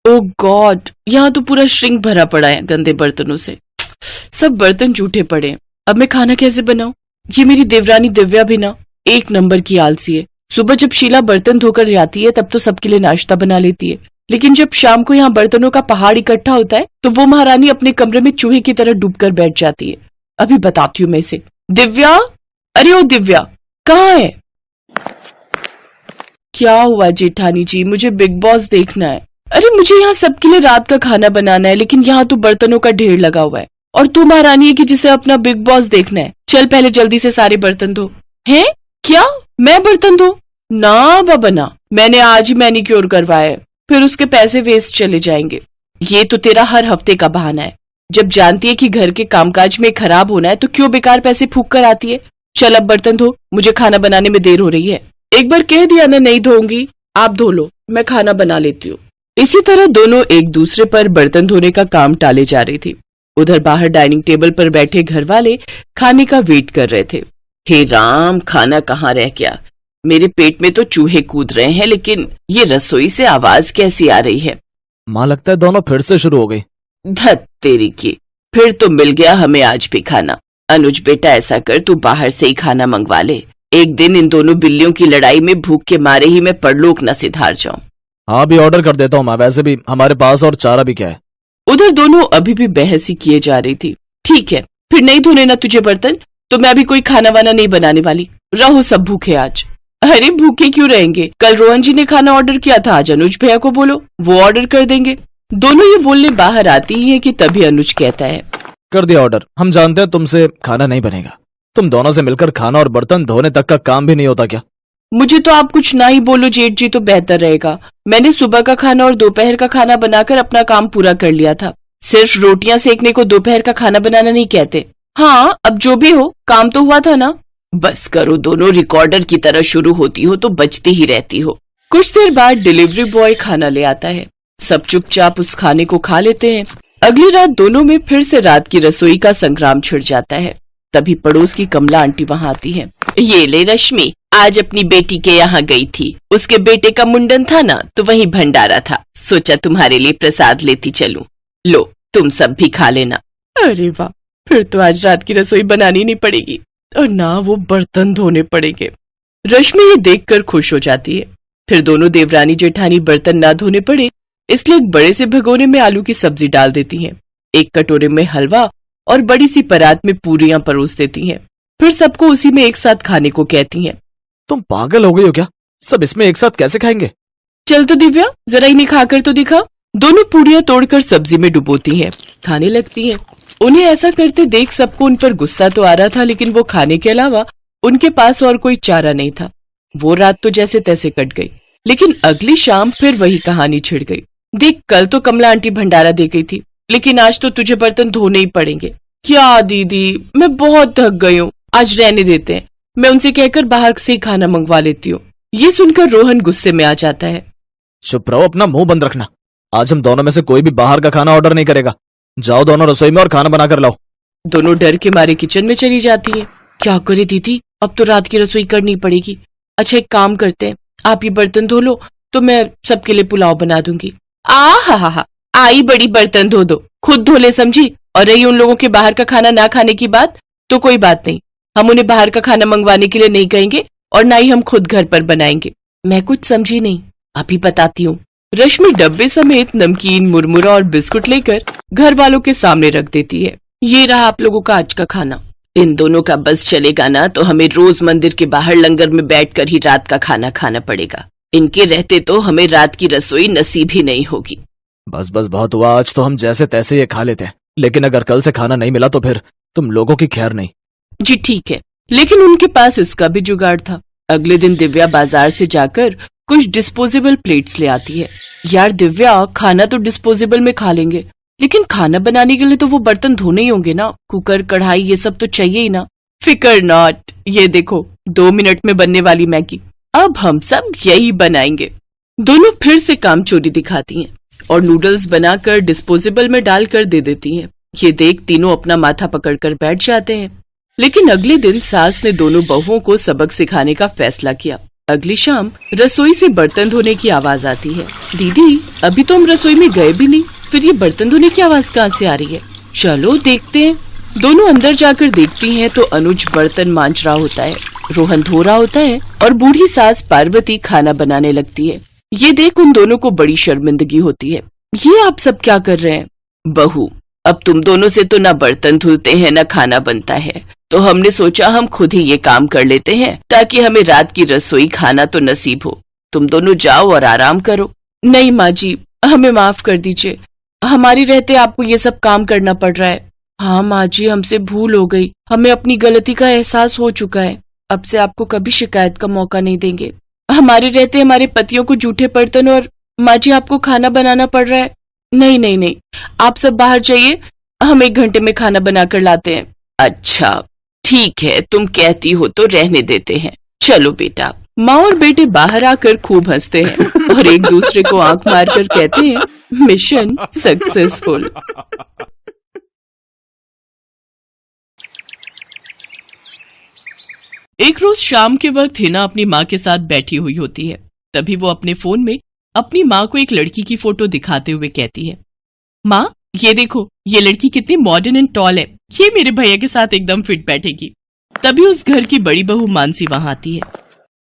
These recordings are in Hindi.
ओ गॉड, यहाँ तो पूरा श्रिंक भरा पड़ा है गंदे बर्तनों से। सब बर्तन जूठे पड़े हैं। अब मैं खाना कैसे बनाऊं? ये मेरी देवरानी दिव्या भी ना एक नंबर की आलसी है। सुबह जब शीला बर्तन धोकर जाती है तब तो सबके लिए नाश्ता बना लेती है, लेकिन जब शाम को यहाँ बर्तनों का पहाड़ इकट्ठा होता है तो वो महारानी अपने कमरे में चूहे की तरह डूबकर बैठ जाती है। अभी बताती हूँ मैं इसे। दिव्या, अरे ओ दिव्या, कहाँ है? क्या हुआ जेठानी जी? मुझे बिग बॉस देखना है। अरे मुझे यहाँ सबके लिए रात का खाना बनाना है, लेकिन यहाँ तो बर्तनों का ढेर लगा हुआ है और तू महारानी है कि जिसे अपना बिग बॉस देखना है। चल पहले जल्दी से सारे बर्तन धो। हैं? क्या मैं बर्तन धो? ना बाबा ना, मैंने आज ही मैनिक्योर करवाया है, फिर उसके पैसे वेस्ट चले जाएंगे। ये तो तेरा हर हफ्ते का बहाना है। जब जानती है कि घर के कामकाज में खराब होना है तो क्यों बेकार पैसे फूंक कर आती है। चल अब बर्तन धो, मुझे खाना बनाने में देर हो रही है। एक बार कह दिया ना नहीं धोऊंगी, आप धो लो, मैं खाना बना लेती हूँ। इसी तरह दोनों एक दूसरे पर बर्तन धोने का काम टाले जा रही थी। उधर बाहर डाइनिंग टेबल पर बैठे घर वाले खाने का वेट कर रहे थे। हे राम, खाना कहाँ रह गया? मेरे पेट में तो चूहे कूद रहे हैं, लेकिन ये रसोई से आवाज कैसी आ रही है? माँ लगता है दोनों फिर से शुरू हो गई। धत तेरी की, फिर तो मिल गया हमें आज भी खाना। अनुज बेटा ऐसा कर, तू बाहर से ही खाना मंगवा ले। एक दिन इन दोनों बिल्लियों की लड़ाई में भूख के मारे ही मैं परलोक न सिधार जाऊं। हाँ भी ऑर्डर कर देता हूँ माँ, वैसे भी हमारे पास और चारा भी क्या है। उधर दोनों अभी भी बहस ही किए जा रही थी। ठीक है, फिर नहीं धोने ना तुझे बर्तन, तो मैं अभी कोई खाना वाना नहीं बनाने वाली। रहो सब भूखे आज। अरे भूखे क्यों रहेंगे? कल रोहन जी ने खाना ऑर्डर किया था, आज अनुज भैया को बोलो, वो ऑर्डर कर देंगे। दोनों ये बोलने बाहर आती ही है कि तभी अनुज कहता है, कर दिया ऑर्डर। हम जानते हैं तुमसे खाना नहीं बनेगा। तुम दोनों से मिलकर खाना और बर्तन धोने तक का काम भी नहीं होता क्या? मुझे तो आप कुछ ना ही बोलो जेठ जी तो बेहतर रहेगा। मैंने सुबह का खाना और दोपहर का खाना बनाकर अपना काम पूरा कर लिया था। सिर्फ रोटियां सेकने को दोपहर का खाना बनाना नहीं कहते। हाँ, अब जो भी हो, काम तो हुआ था ना। बस करो, दोनों रिकॉर्डर की तरह शुरू होती हो तो बचती ही रहती हो। कुछ देर बाद डिलीवरी बॉय खाना ले आता है। सब चुपचाप उस खाने को खा लेते हैं। अगली रात दोनों में फिर से रात की रसोई का संग्राम छिड़ जाता है। तभी पड़ोस की कमला आंटी वहाँ आती है। ये ले रश्मि, आज अपनी बेटी के यहाँ गई थी। उसके बेटे का मुंडन था ना, तो वहीं भंडारा था। सोचा तुम्हारे लिए प्रसाद लेती चलूं। लो, तुम सब भी खा लेना। अरे वाह, फिर तो आज रात की रसोई बनानी नहीं पड़ेगी और ना वो बर्तन धोने पड़ेंगे। रश्मि ये देखकर खुश हो जाती है। फिर दोनों देवरानी जेठानी बर्तन ना धोने पड़े इसलिए एक बड़े से भगोने में आलू की सब्जी डाल देती हैं। एक कटोरे में हलवा और बड़ी सी परात में पूरियां परोस देती हैं। फिर सबको उसी में एक साथ खाने को कहती हैं। तुम पागल हो गई हो क्या? सब इसमें एक साथ कैसे खाएंगे? चल तो दिव्या, जरा इन्हें खाकर तो दिखा। दोनों पूड़ियां तोड़कर सब्जी में डुबोती हैं, खाने लगती हैं। उन्हें ऐसा करते देख सबको उन पर गुस्सा तो आ रहा था, लेकिन वो खाने के अलावा उनके पास और कोई चारा नहीं था। वो रात तो जैसे तैसे कट गई, लेकिन अगली शाम फिर वही कहानी छिड़ गई। देख, कल तो कमला आंटी भंडारा दे गई थी, लेकिन आज तो तुझे बर्तन धोने ही पड़ेंगे। क्या दीदी, मैं बहुत थक गई हूँ, आज रहने देते हैं। मैं उनसे कहकर बाहर से ही खाना मंगवा लेती हूँ। ये सुनकर रोहन गुस्से में आ जाता है। चुप रहो, अपना मुंह बंद रखना। आज हम दोनों में से कोई भी बाहर का खाना ऑर्डर नहीं करेगा। जाओ दोनों रसोई में और खाना बना कर लाओ। दोनों डर के मारे किचन में चली जाती है। क्या करे दीदी, अब तो रात की रसोई करनी पड़ेगी। अच्छा एक काम करते हैं, आप ये बर्तन धो लो तो मैं सबके लिए पुलाव बना दूंगी। हा, आई बड़ी बर्तन धो दो, खुद धो ले समझी। और रही उन लोगों के बाहर का खाना ना खाने की बात, तो कोई बात नहीं, हम उन्हें बाहर का खाना मंगवाने के लिए नहीं कहेंगे और ना ही हम खुद घर पर बनाएंगे। मैं कुछ समझी नहीं, अभी बताती हूँ। रश्मि डब्बे समेत नमकीन, मुरमुरा और बिस्कुट लेकर घर वालों के सामने रख देती है। ये रहा आप लोगों का आज का खाना। इन दोनों का बस चलेगा ना तो हमें रोज मंदिर के बाहर लंगर में बैठकर ही रात का खाना खाना पड़ेगा। इनके रहते तो हमें रात की रसोई नसीब ही नहीं होगी। बस बस बहुत हुआ, आज तो हम जैसे तैसे ये खा लेते हैं, लेकिन अगर कल से खाना नहीं मिला तो फिर तुम लोगों की खैर नहीं। जी ठीक है, लेकिन उनके पास इसका भी जुगाड़ था। अगले दिन दिव्या बाजार से जाकर कुछ डिस्पोजेबल प्लेट्स ले आती है। यार दिव्या, खाना तो डिस्पोजेबल में खा लेंगे, लेकिन खाना बनाने के लिए तो वो बर्तन धोने ही होंगे ना। कुकर, कढ़ाई, ये सब तो चाहिए ही ना। फिकर नॉट, ये देखो 2 मिनट में बनने वाली मैगी, अब हम सब यही बनाएंगे। दोनों फिर से काम चोरी दिखाती हैं और नूडल्स बनाकर डिस्पोजेबल में डालकर दे देती हैं। ये देख तीनों अपना माथा पकड़कर बैठ जाते हैं। लेकिन अगले दिन सास ने दोनों बहुओं को सबक सिखाने का फैसला किया। अगली शाम रसोई से बर्तन धोने की आवाज आती है। दीदी, अभी तो हम रसोई में गए भी नहीं, फिर ये बर्तन धोने की आवाज कहाँ से आ रही है? चलो देखते हैं। दोनों अंदर जाकर देखती हैं तो अनुज बर्तन मांज रहा होता है, रोहन धो रहा होता है और बूढ़ी सास पार्वती खाना बनाने लगती है। ये देख उन दोनों को बड़ी शर्मिंदगी होती है। ये आप सब क्या कर रहे हैं? बहू, अब तुम दोनों से तो ना बर्तन धुलते हैं ना खाना बनता है, तो हमने सोचा हम खुद ही ये काम कर लेते हैं ताकि हमें रात की रसोई खाना तो नसीब हो। तुम दोनों जाओ और आराम करो। नहीं माँ जी, हमें माफ कर दीजिए, हमारी रहते आपको ये सब काम करना पड़ रहा है। हाँ माँ जी, हमसे भूल हो गई, हमें अपनी गलती का एहसास हो चुका है। अब से आपको कभी शिकायत का मौका नहीं देंगे। हमारे रहते हमारे पतियों को जूठे बर्तन और माँ जी आपको खाना बनाना पड़ रहा है। नहीं नहीं नहीं, आप सब बाहर जाइए, हम 1 घंटे में खाना बनाकर लाते हैं। अच्छा ठीक है, तुम कहती हो तो रहने देते हैं। चलो बेटा। माँ और बेटे बाहर आकर खूब हंसते हैं और एक दूसरे को आंख मारकर कहते हैं, मिशन सक्सेसफुल। एक रोज शाम के वक्त हिना अपनी माँ के साथ बैठी हुई होती है। तभी वो अपने फोन में अपनी माँ को एक लड़की की फोटो दिखाते हुए कहती है, माँ ये देखो, ये लड़की कितनी मॉडर्न एंड टॉल है, ये मेरे भैया के साथ एकदम फिट बैठेगी। तभी उस घर की बड़ी बहू मानसी वहां आती है।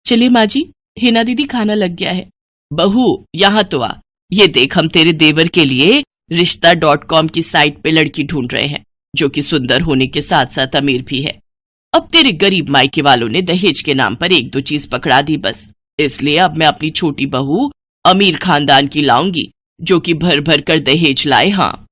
चलिए माँ जी, हिना दीदी खाना लग गया है। बहू यहाँ तो आ, ये देख हम तेरे देवर के लिए रिश्ता.com की साइट पे लड़की ढूंढ रहे हैं, जो कि सुंदर होने के साथ साथ अमीर भी है। अब तेरे गरीब मायके वालों ने दहेज के नाम पर 1-2 चीज पकड़ा दी बस, इसलिए अब मैं अपनी छोटी बहू अमीर खानदान की लाऊंगी, जो कि भर भर कर दहेज लाए। हाँ,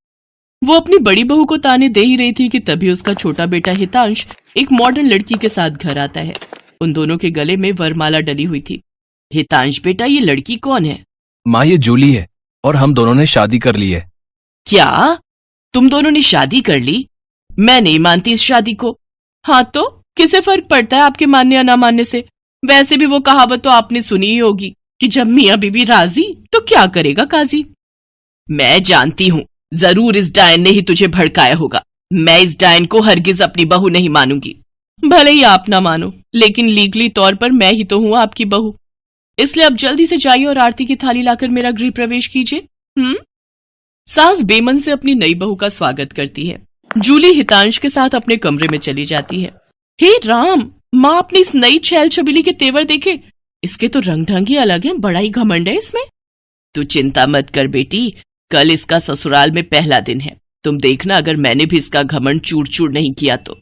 वो अपनी बड़ी बहू को ताने दे ही रही थी कि तभी उसका छोटा बेटा हितांश एक मॉडर्न लड़की के साथ घर आता है। उन दोनों के गले में वरमाला डली हुई थी। हितांश बेटा, ये लड़की कौन है? माँ, ये जूली है और हम दोनों ने शादी कर ली है। क्या तुम दोनों ने शादी कर ली? मैं नहीं मानती इस शादी को। हाँ तो किसे फर्क पड़ता है आपके मानने या ना मानने से? वैसे भी वो कहावत तो आपने सुनी ही होगी कि जब मियाँ बीवी राजी तो क्या करेगा काजी। मैं जानती हूँ, जरूर इस डायन ने ही तुझे भड़काया होगा। मैं इस डायन को हरगिज अपनी बहू नहीं मानूंगी। भले ही आप ना मानो, लेकिन लीगली तौर पर मैं ही तो हूँ आपकी बहू। इसलिए अब जल्दी से जाइए और आरती की थाली लाकर मेरा गृह प्रवेश कीजिए। सास बेमन से अपनी नई बहू का स्वागत करती है। जूली हितांश के साथ अपने कमरे में चली जाती है। हे राम, माँ अपनी इस नई छैल छबीली के तेवर देखे, इसके तो रंग ढंग ही अलग है, बड़ा ही घमंड है इसमें। तू चिंता मत कर बेटी, कल इसका ससुराल में पहला दिन है, तुम देखना अगर मैंने भी इसका घमंड चूर चूर नहीं किया तो।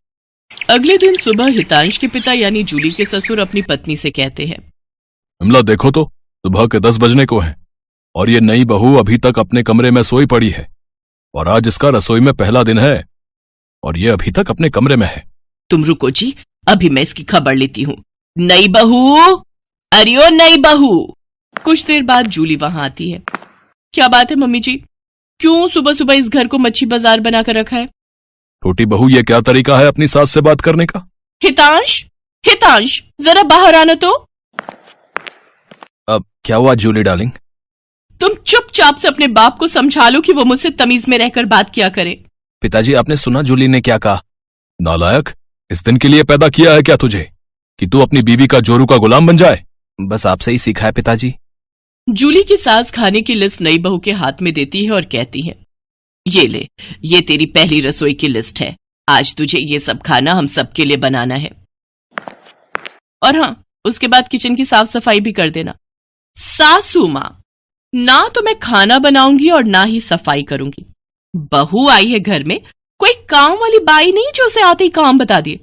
अगले दिन सुबह हितांश के पिता यानी जूली के ससुर अपनी पत्नी से कहते हैं, विमला देखो तो, सुबह के 10 बजने को हैं और ये नई बहू अभी तक अपने कमरे में सोई पड़ी है, और आज इसका रसोई में पहला दिन है और ये अभी तक अपने कमरे में है। तुम रुको जी, अभी मैं इसकी खबर लेती हूँ। नई बहू, अरे ओ नई बहू। कुछ देर बाद जूली वहां आती है। क्या बात है मम्मी जी, क्यों सुबह सुबह इस घर को मच्छी बाजार बनाकर रखा है? छोटी बहू, ये क्या तरीका है अपनी सास से बात करने का? हितांश, हितांश जरा बाहर आना तो। अब क्या हुआ जूली डार्लिंग? तुम चुपचाप से अपने बाप को समझा लो कि वो मुझसे तमीज में रहकर बात किया करे। पिताजी, आपने सुना जूली ने क्या कहा? नालायक, इस दिन के लिए पैदा किया है क्या तुझे कि तू अपनी बीवी का जोरू का गुलाम बन जाए? बस आपसे ही सीखा है पिताजी। जूली की सास खाने की लिस्ट नई बहू के हाथ में देती है और कहती है, ये ले, ये तेरी पहली रसोई की लिस्ट है, आज तुझे ये सब खाना हम सबके लिए बनाना है। और हाँ, उसके बाद किचन की साफ सफाई भी कर देना। सासू माँ, ना तो मैं खाना बनाऊंगी और ना ही सफाई करूंगी। बहू आई है घर में, कोई काम वाली बाई नहीं जो उसे आते ही काम बता दिए।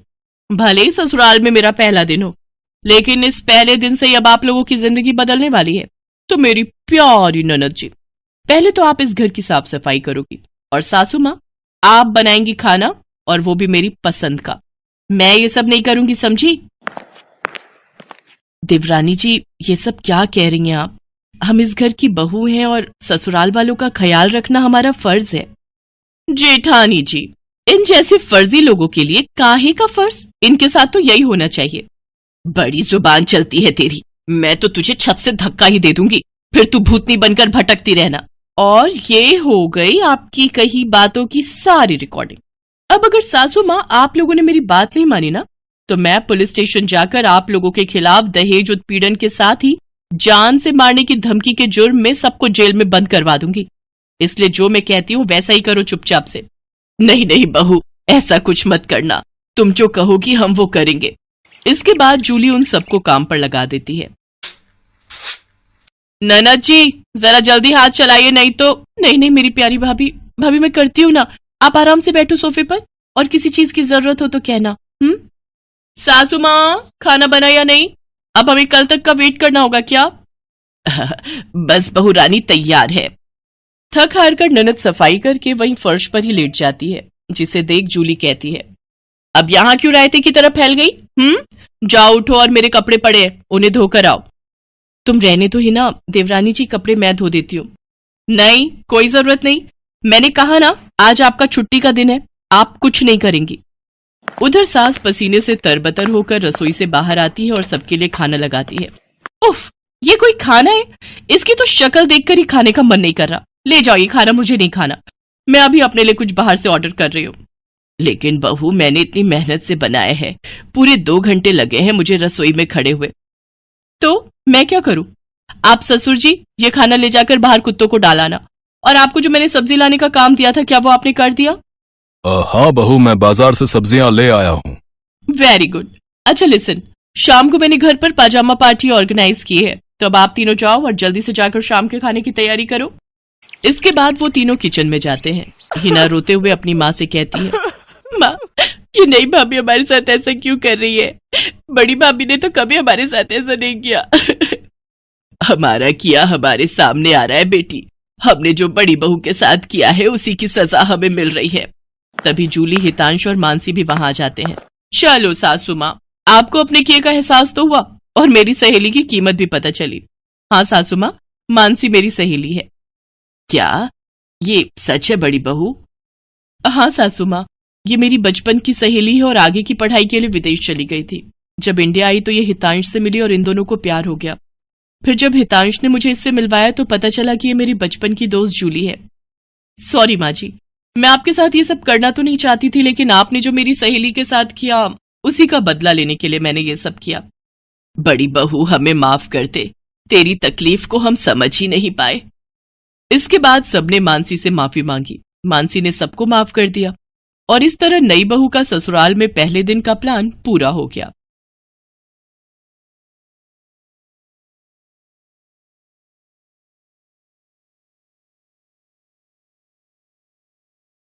भले ही ससुराल में मेरा पहला दिन हो, लेकिन इस पहले दिन से अब आप लोगों की जिंदगी बदलने वाली है। तो मेरी प्यारी ननद जी, पहले तो आप इस घर की साफ सफाई करोगी और सासू माँ आप बनाएंगी खाना, और वो भी मेरी पसंद का। मैं ये सब नहीं करूंगी, समझी? देवरानी जी, ये सब क्या कह रही हैं आप? हम इस घर की बहू हैं और ससुराल वालों का ख्याल रखना हमारा फर्ज है। जेठानी जी, इन जैसे फर्जी लोगों के लिए काहे का फर्ज? इनके साथ तो यही होना चाहिए। बड़ी जुबान चलती है तेरी, मैं तो तुझे छत से धक्का ही दे दूंगी, फिर तू भूतनी बनकर भटकती रहना। और ये हो गई आपकी कही बातों की सारी रिकॉर्डिंग। अब अगर सासू माँ आप लोगों ने मेरी बात नहीं मानी ना, तो मैं पुलिस स्टेशन जाकर आप लोगों के खिलाफ दहेज उत्पीड़न के साथ ही जान से मारने की धमकी के जुर्म में सबको जेल में बंद करवा दूंगी। इसलिए जो मैं कहती हूँ वैसा ही करो चुपचाप से। नहीं नहीं बहू, ऐसा कुछ मत करना, तुम जो कहोगी हम वो करेंगे। इसके बाद जूली उन सबको काम पर लगा देती है। ननद जी जरा जल्दी हाथ चलाइए, नहीं तो। नहीं नहीं मेरी प्यारी भाभी, भाभी मैं करती हूँ ना, आप आराम से बैठो सोफे पर, और किसी चीज की जरूरत हो तो कहना। सासू माँ खाना बना या नहीं? अब हमें कल तक का वेट करना होगा क्या? बस बहू रानी तैयार है। थक हार कर ननद सफाई करके वहीं फर्श पर ही लेट जाती है, जिसे देख जूली कहती है, अब यहां क्यों रायते की तरह फैल गई? जाओ उठो और मेरे कपड़े पड़े हैं, उन्हें धोकर आओ। तुम रहने तो ही ना देवरानी जी, कपड़े मैं धो देती हूँ। नहीं कोई जरूरत नहीं, मैंने कहा ना आज आपका छुट्टी का दिन है, आप कुछ नहीं करेंगी। उधर सास पसीने से तरबतर होकर रसोई से बाहर आती है और सबके लिए खाना लगाती है। उफ, ये कोई खाना है? इसकी तो शक्ल देखकर ही खाने का मन नहीं कर रहा। ले जाओ ये खाना, मुझे नहीं खाना, मैं अभी अपने लिए कुछ बाहर से ऑर्डर कर रही हूँ। लेकिन बहू मैंने इतनी मेहनत से बनाया है, पूरे 2 घंटे लगे हैं मुझे रसोई में खड़े हुए, तो मैं क्या करूं? आप ससुर जी ये खाना ले जाकर बाहर कुत्तों को डालाना, और आपको जो मैंने सब्जी लाने का काम दिया था क्या वो आपने कर दिया? हाँ बहू, मैं बाजार से सब्जियां ले आया हूँ। Very good. अच्छा लिसन, शाम को मैंने घर पर पाजामा पार्टी ऑर्गेनाइज की है, तो अब आप तीनों जाओ और जल्दी से जाकर शाम के खाने की तैयारी करो। इसके बाद वो तीनों किचन में जाते हैं। हिना रोते हुए अपनी माँ से कहती है, माँ ये नई भाभी हमारे साथ ऐसा क्यों कर रही है? बड़ी भाभी ने तो कभी हमारे साथ ऐसा नहीं किया। हमारा किया हमारे सामने आ रहा है बेटी, हमने जो बड़ी बहू के साथ किया है उसी की सजा हमें मिल रही है। तभी जूली, हितांश और मानसी भी वहां आ जाते हैं। चलो सासू माँ, आपको अपने किए का एहसास तो हुआ और मेरी सहेली की कीमत भी पता चली। हाँ सासू माँ, मानसी मेरी सहेली है। क्या ये सच है बड़ी बहू? हाँ सासू माँ, ये मेरी बचपन की सहेली है और आगे की पढ़ाई के लिए विदेश चली गई थी। जब इंडिया आई तो ये हितांश से मिली और इन दोनों को प्यार हो गया। फिर जब हितांश ने मुझे इससे मिलवाया तो पता चला कि ये मेरी बचपन की दोस्त जूली है। सॉरी माँ जी, मैं आपके साथ ये सब करना तो नहीं चाहती थी, लेकिन आपने जो मेरी सहेली के साथ किया उसी का बदला लेने के लिए मैंने ये सब किया। बड़ी बहू हमें माफ कर दे, तेरी तकलीफ को हम समझ ही नहीं पाए। इसके बाद सबने मानसी से माफी मांगी। मानसी ने सबको माफ कर दिया और इस तरह नई बहू का ससुराल में पहले दिन का प्लान पूरा हो गया।